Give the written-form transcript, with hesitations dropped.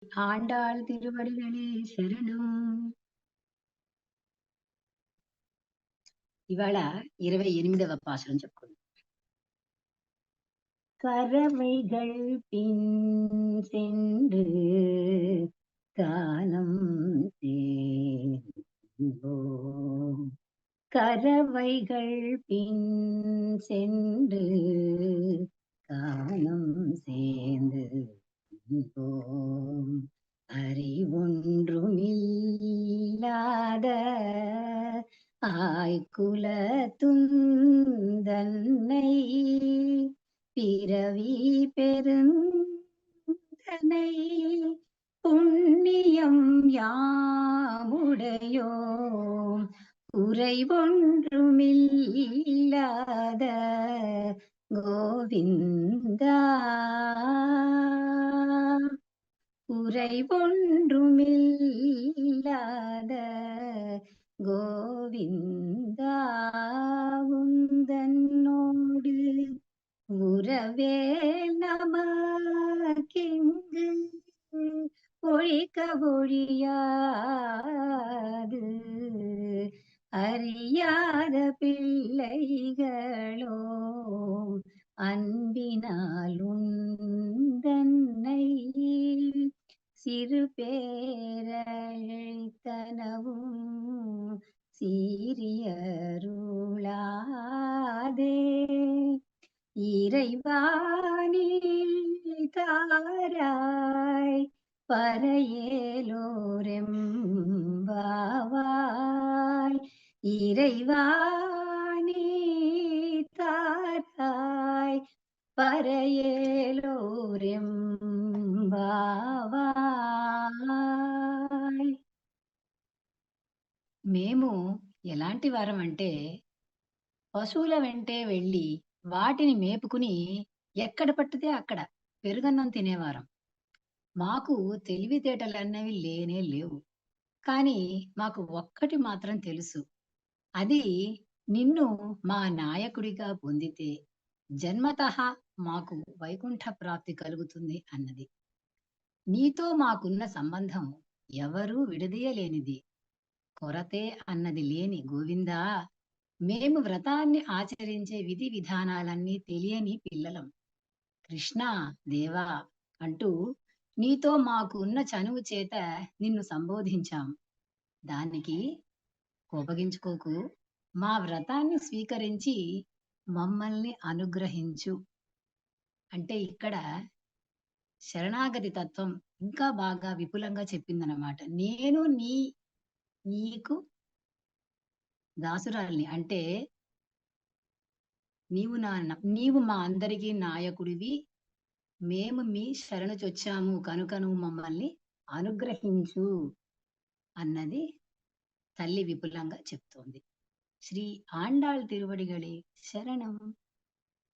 ஆண்டாள் திருவடிகளே శరణం. ఇవాళ 28వ పాసురం చెప్పుకుందాం. கறவைகள் பின் சென்று காலம் சேர்ந்தோம். கறவைகள் பின் சென்று காலம் சேர்ந்து போம். அறிவொன்றுமில்லாத ஆய்குலத்துந்தன்னை பிறவி பெருந்தனை புண்ணியம் யாமுடையோம் குறைவொன்றுமில்லாத கோவிந்தா குறைவொன்றுமில்லாத கோவிந்தா உந்தன்னோடு உறவே நமக்கிங்கு ஒழிக்க ஒழியாது அறியாத பிள்ளைகளோ அன்பினால் உந்தன்னை சிறு பேரழைத்தனவும் சீரியருளாதே இறைவானில் தாராய் பரையேலோரெம்பாவாய் இறைவானி தாராய் పరయేలోరెంబావాయ్. మేము ఎలాంటి వారం అంటే పశువుల వెంటే వెళ్ళి వాటిని మేపుకుని ఎక్కడ పట్టితే అక్కడ పెరుగన్నం తినేవారం. మాకు తెలివితేటలన్నవి లేనే లేవు. కానీ మాకు ఒక్కటి మాత్రం తెలుసు. అది నిన్ను మా నాయకుడిగా పొందితే జన్మతః మాకు వైకుంఠ ప్రాప్తి కలుగుతుంది అన్నది. నీతో మాకున్న సంబంధం ఎవరూ విడదీయలేనిది. కొరతే అన్నది లేని గోవిందా, మేము వ్రతాన్ని ఆచరించే విధి విధానాలన్నీ తెలియని పిల్లలం. కృష్ణ దేవా అంటూ నీతో మాకు ఉన్న చనువు చేత నిన్ను సంబోధించాం. దానికి కోపగించుకోకు. మా వ్రతాన్ని స్వీకరించి మమ్మల్ని అనుగ్రహించు. అంటే ఇక్కడ శరణాగతి తత్వం ఇంకా బాగా విపులంగా చెప్పిందనమాట. నేను నీకు దాసురాల్ని. అంటే నీవు మా అందరికీ నాయకుడివి. మేము మీ శరణు చొచ్చాము కనుక నువ్వు మమ్మల్ని అనుగ్రహించు అన్నది తల్లి విపులంగా చెప్తోంది. శ్రీ ఆండాళ్ తిరువడిகளே శరణం.